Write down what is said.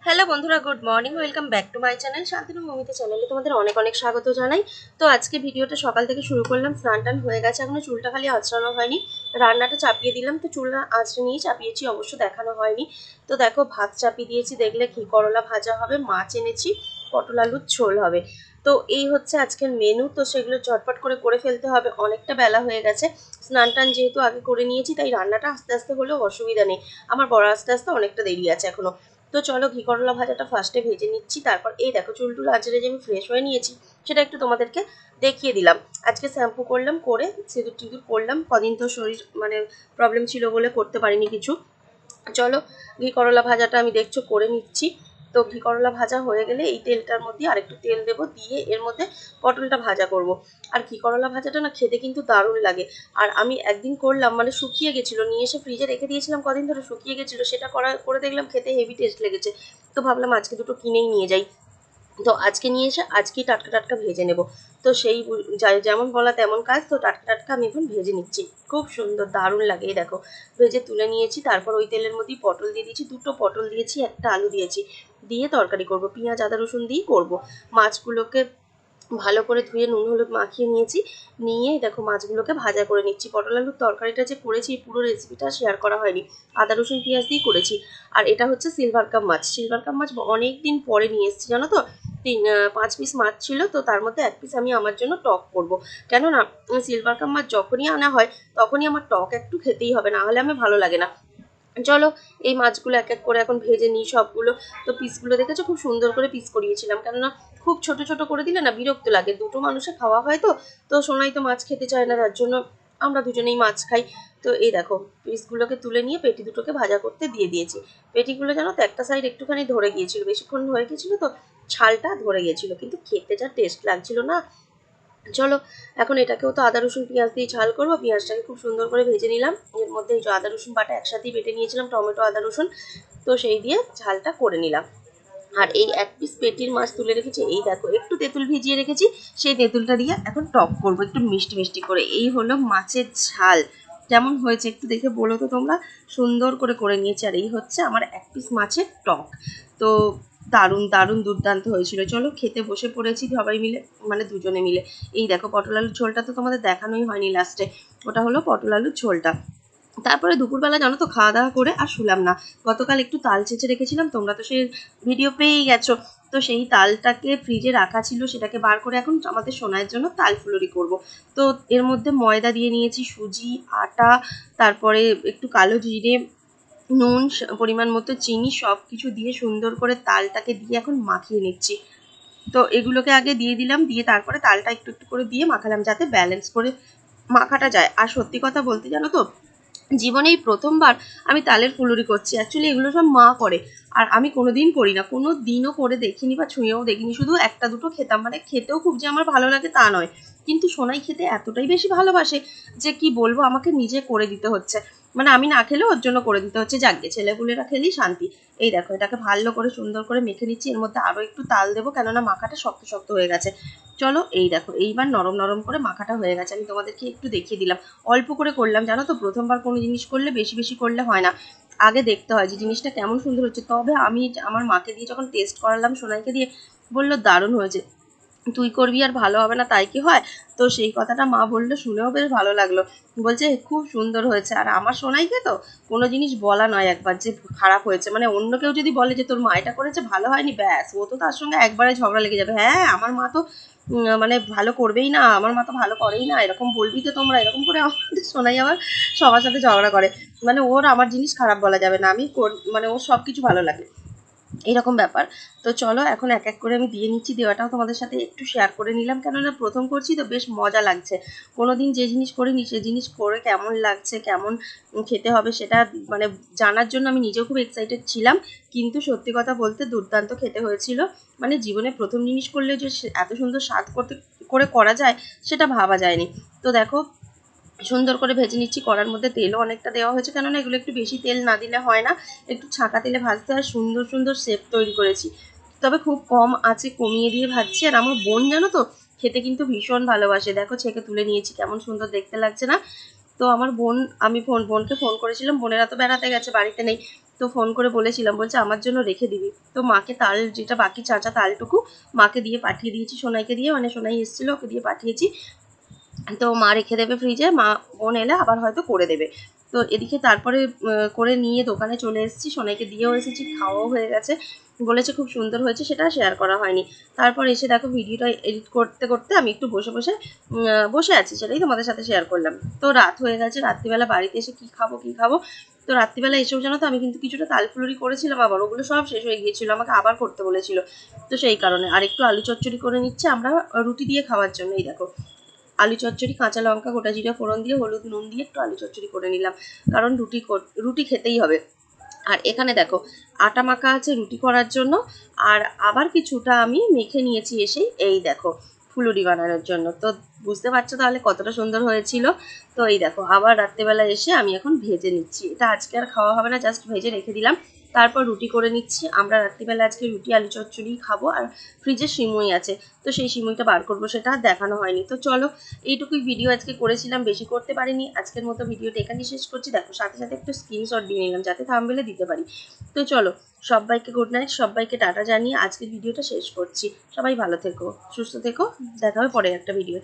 Hello বন্ধুরা, good morning. Welcome back to my channel Shantanu Mamita চ্যানেলে তোমাদের অনেক অনেক স্বাগত জানাই। তো আজকে ভিডিওটা সকাল থেকে শুরু করলাম। স্নান টান হয়ে গেছে, এখনো চুলটা খালি আঁচড়ানো হয়নি। রান্নাটা চাপিয়ে দিলাম, তো চুলটা আঁচড়ে নিয়েই চাপিয়েছি, অবশ্য দেখানো হয়নি। তো দেখো, ভাত চাপিয়ে দিয়েছি, দেখলে ঘি করলা ভাজা হবে, মাছ এনেছি, পটল আলুর ঝোল হবে। তো এই হচ্ছে আজকের মেনু। তো সেগুলো ঝটপট করে ফেলতে হবে, অনেকটা বেলা হয়ে গেছে। স্নান টান যেহেতু আগে করে নিয়েছি, তাই রান্নাটা আস্তে আস্তে হলেও অসুবিধা নেই। আমার বড় আস্তে আস্তে অনেকটা দেরি আছে এখনো। তো চলো, ঘি করলা ভাজাটা ফার্স্টে ভেজে নিচ্ছি, তারপর এই দেখো চুল টুল আঁচড়ে যে আমি ফ্রেশ হয়ে নিয়েছি সেটা একটু তোমাদেরকে দেখিয়ে দিলাম। আজকে শ্যাম্পু করলাম, করে সিঁদুর টিঁদুর করলাম। কদিন তো শরীর প্রবলেম ছিল বলে করতে পারিনি কিছু। চলো, ঘি করলা ভাজাটা আমি দেখছো করে নিচ্ছি। তো ঘি করলা ভাজা হয়ে গেলে এই তেলটার মধ্যে আরেকটু তেল দেবো, দিয়ে এর মধ্যে পটলটা ভাজা করব। আর ঘি করলা ভাজাটা না খেতে কিন্তু দারুণ লাগে। আর আমি একদিন করলাম, শুকিয়ে গেছিলো, নিয়ে এসে ফ্রিজে রেখে দিয়েছিলাম, কদিন ধরে শুকিয়ে গেছিলো, সেটা করে দেখলাম খেতে হেভি টেস্ট লেগেছে। তো ভাবলাম আজকে দুটো কিনেই নিয়ে যাই। তো আজকে নিয়ে এসে আজকেই টাটকা টাটকা ভেজে নেব। তো সেই যেমন বলা তেমন কাজ। তো টাটকা টাটকা আমি এখন ভেজে নিচ্ছি, খুব সুন্দর দারুণ লাগে। এই দেখো, ভেজে তুলে নিয়েছি, তারপর ওই তেলের মধ্যেই পটল দিয়ে দিয়েছি, দুটো পটল দিয়েছি, একটা আলু দিয়েছি, দিয়ে তরকারি করব, পেঁয়াজ আদা রসুন দিয়েই করব। মাছগুলোকে ভালো করে ধুয়ে নুন হলুদ মাখিয়ে নিয়েছি, নিয়ে দেখো মাছগুলোকে ভাজা করে নিচ্ছি। পটল আলুর তরকারিটা যে করেছি, পুরো রেসিপিটা শেয়ার করা হয়নি, আদা রসুন পেঁয়াজ দিয়েই করেছি। আর এটা হচ্ছে সিলভার কাপ মাছ। সিলভার কাপ মাছ অনেক দিন পরে নিয়ে এসেছি, জানো তো। 5 পিস মাছ ছিল, তো তার মধ্যে 1 পিস আমি আমার জন্য টক করব। কেননা সিলভার কাপ মাছ যখনই আনা হয় তখনই আমার টক একটু খেতেই হবে, না হলে আমার ভালো লাগে না। চলো, এই মাছগুলো এক এক করে এখন ভেজে নিই সবগুলো। তো পিসগুলো দেখেছো, খুব সুন্দর করে পিস করিয়েছিলাম, কেননা খুব ছোট ছোট করে দিলে না বিরক্ত লাগে, দুটো মানুষে খাওয়া হয়। তো তো সোনাই তো মাছ খেতে চায় না, যার জন্য আমরা দুজনেই মাছ খাই। তো এই দেখো, পিসগুলোকে তুলে নিয়ে পেটি দুটোকে ভাজা করতে দিয়ে দিয়েছি। পেটিগুলো জানো তো একটা সাইড একটুখানি ধরে গিয়েছিল, বেশিক্ষণ হয়ে গিয়েছিল, তো ছালটা ধরে গিয়েছিল, কিন্তু খেতে যা টেস্ট লাগছিল না। চলো, এখন এটাকেও তো আদা রসুন পেঁয়াজ দিয়ে ঝাল করবো। পেঁয়াজটাকে খুব সুন্দর করে ভেজে নিলাম, এর মধ্যে এই যে আদা রসুন বাটা একসাথেই বেটে নিয়েছিলাম, টমেটো আদা রসুন, তো সেই দিয়ে ঝালটা করে নিলাম। আর এই 1 পিস পেটির মাছ তুলে রেখেছি, এই দেখো একটু তেঁতুল ভিজিয়ে রেখেছি, সেই তেঁতুলটা দিয়ে এখন টক করবো একটু মিষ্টি মিষ্টি করে। এই হলো মাছের ঝাল। কেমন হয়েছে একটু দেখে বলো তো তোমরা। সুন্দর করে নিয়েছি। আর এই হচ্ছে আমার 1 পিস মাছের টক। তো দারুণ দারুণ দুর্দান্ত হয়েছিল। চলো, খেতে বসে পড়েছি সবাই মিলে, দুজনে মিলে। এই দেখো, পটল আলুর ঝোলটা তো তোমাদের দেখানোই হয়নি লাস্টে, ওটা হলো পটল আলুর ঝোলটা। তারপরে দুপুরবেলা জানো তো খাওয়া দাওয়া করে আর শুলাম না। গতকাল একটু তাল চেঁচে রেখেছিলাম, তোমরা তো সেই ভিডিও পেয়েই গেছো। তো সেই তালটাকে ফ্রিজে রাখা ছিল, সেটাকে বার করে এখন আমাদের সোনাইয়ের জন্য তাল ফুলুরি করব। তো এর মধ্যে ময়দা দিয়ে নিয়েছি, সুজি, আটা, তারপরে একটু কালো জিরে, নুন, পরিমাণ মতো চিনি, সব কিছু দিয়ে সুন্দর করে তালটাকে দিয়ে এখন মাখিয়ে নিচ্ছি। তো এগুলোকে আগে দিয়ে দিলাম, দিয়ে তারপরে তালটা একটু একটু করে দিয়ে মাখালাম, যাতে ব্যালেন্স করে মাখাটা যায়। আর সত্যি কথা বলতে জানো তো, জীবনে এই প্রথমবার আমি তালের ফুলুরি করছি। অ্যাকচুয়ালি এগুলো সব মা করে, আর আমি কোনোদিন করি না, কোনো দিনও করে দেখিনি বা ছুঁয়েও দেখিনি। শুধু একটা দুটো খেতাম, খেতেও খুব যে আমার ভালো লাগে তা নয়, কিন্তু সোনাই খেতে এতটাই বেশি ভালোবাসে যে কি বলবো, আমাকে নিজে করে দিতে হচ্ছে। আমি না খেলেও ওর জন্য করে দিতে হচ্ছে, যাকে ছেলেপুলেরা খেলেই শান্তি। এই দেখো, এটাকে ভালো করে সুন্দর করে মেখে নিচ্ছি, এর মধ্যে আরও একটু তাল দেবো, কেননা মাখাটা শক্ত শক্ত হয়ে গেছে। চলো, এই দেখো এইবার নরম নরম করে মাখাটা হয়ে গেছে, আমি তোমাদেরকে একটু দেখিয়ে দিলাম। অল্প করে করলাম, জানো তো, প্রথমবার কোনো জিনিস করলে বেশি বেশি করলে হয় না, আগে দেখতে হয় যে জিনিসটা কেমন সুন্দর হচ্ছে। তবে আমি আমার মাকে দিয়ে যখন টেস্ট করালাম, সোনাইকে দিয়ে, বললো দারুণ হয়েছে। তুই করবি আর ভালো হবে না তাই কি হয়? তো সেই কথাটা মা বললো, শুনেও বেশ ভালো লাগলো। বলছে খুব সুন্দর হয়েছে। আর আমার সোনাইকে তো কোনো জিনিস বলা নয় একবার যে খারাপ হয়েছে, অন্য কেউ যদি বলে যে তোর মা এটা করেছে ভালো হয়নি, ব্যাস ও তো তার সঙ্গে একবারে ঝগড়া লেগে যাবে। হ্যাঁ, আমার মা তো ভালো করবেই না, আমার মা তো ভালো করেই না, এরকম বলবি তো তোমরা, এরকম করে আমাদের সোনাই আবার সবার সাথে ঝগড়া করে। ওর আমার জিনিস খারাপ বলা যাবে না, আমি ওর সব কিছু ভালো লাগে, এরকম ব্যাপার। তো চলো, এখন এক এক করে আমি দিয়ে নিচ্ছি, দেওয়াটাও তোমাদের সাথে একটু শেয়ার করে নিলাম, কেননা প্রথম করছি তো বেশ মজা লাগছে। কোনোদিন যে জিনিস করিনি সে জিনিস করে কেমন লাগছে, কেমন খেতে হবে, সেটা জানার জন্য আমি নিজেও খুব এক্সাইটেড ছিলাম। কিন্তু সত্যি কথা বলতে দুর্দান্ত খেতে হয়েছিল। জীবনে প্রথম জিনিস করলে যে এত সুন্দর স্বাদ করে করা যায়, সেটা ভাবা যায়নি। তো দেখো, সুন্দর করে ভেজে নিচ্ছি, কড়ার মধ্যে তেলও অনেকটা দেওয়া হয়েছে, কেননা এগুলো একটু বেশি তেল না দিলে হয় না, একটু ছাঁকা তেলে ভাজতে হয়। সুন্দর সুন্দর শেপ তৈরি করেছি, তবে খুব কম আঁচে কমিয়ে দিয়ে ভাজছি। আর আমার বোন জানো তো, খেতে কিন্তু ভীষণ ভালোবাসে। দেখো, ছেঁকে তুলে নিয়েছি, কেমন সুন্দর দেখতে লাগছে না? তো আমার বোন, আমি বোনকে ফোন করেছিলাম, বোনেরা তো বেড়াতে গেছে, বাড়িতে নেই। তো ফোন করে বলেছিলাম, বলছে আমার জন্য রেখে দিবি। তো মাকে তাল যেটা বাকি চাঁচা তালটুকু মাকে দিয়ে পাঠিয়ে দিয়েছি, সোনাইকে দিয়ে, মানে সোনাই এসেছিলো ওকে দিয়ে পাঠিয়েছি। তো মা রেখে দেবে ফ্রিজে, মা বোন এলে আবার হয়তো করে দেবে। তো এদিকে তারপরে করে নিয়ে দোকানে চলে এসেছি, সোনাইকে দিয়েও এসেছি, খাওয়াও হয়ে গেছে, বলেছে খুব সুন্দর হয়েছে, সেটা শেয়ার করা হয়নি। তারপর এসে দেখো ভিডিওটা এডিট করতে করতে আমি একটু বসে বসে বসে আছি, সেটাই তোমাদের সাথে শেয়ার করলাম। তো রাত হয়ে গেছে, রাত্রিবেলা বাড়িতে এসে কি খাবো। তো রাত্রিবেলা এসেও জানো তো আমি কিন্তু কিছুটা তালফুলুরি করেছিলাম, আবার ওগুলো সব শেষ হয়ে গিয়েছিল, আমাকে আবার করতে বলেছিল। তো সেই কারণে আর একটু আলু চচ্চড়ি করে নিচ্ছে আমরা রুটি দিয়ে খাওয়ার জন্য। এই দেখো আলু চচ্চড়ি, কাঁচা লঙ্কা, গোটা জিরা ফোড়ন দিয়ে, হলুদ নুন দিয়ে একটু আলু চচ্চড়ি করে নিলাম, কারণ রুটি খেতেই হবে। আর এখানে দেখো আটা মাখা আছে রুটি করার জন্য, আর আবার কিছুটা আমি মেখে নিয়েছি এসেই, এই দেখো ফুলুরি বানানোর জন্য। তো বুঝতে পারছো তাহলে কতটা সুন্দর হয়েছিল। তো এই দেখো আবার রাত্রেবেলা এসে আমি এখন ভেজে নিচ্ছি, এটা আজকে আর খাওয়া হবে না, জাস্ট ভেজে রেখে দিলাম। তারপর রুটি করে নিচ্ছি, আমরা রাত্রিবেলা আজকে রুটি আলু চচ্চড়ি খাবো। আর ফ্রিজে সিমুই আছে, তো সেই সিমুইটা বার করবো, সেটা আর দেখানো হয়নি। তো চলো, এইটুকুই ভিডিও আজকে করেছিলাম, বেশি করতে পারিনি। আজকের মতো ভিডিওটা এখানেই শেষ করছি। দেখো সাথে সাথে একটু স্ক্রিনশট দিয়ে নিলাম যাতে থাম্বনেলে দিতে পারি। তো চলো, সবাইকে গুড নাইট, সবাইকে টাটা জানিয়ে আজকের ভিডিওটা শেষ করছি। সবাই ভালো থেকো, সুস্থ থেকো, দেখা হবে পরে একটা ভিডিও।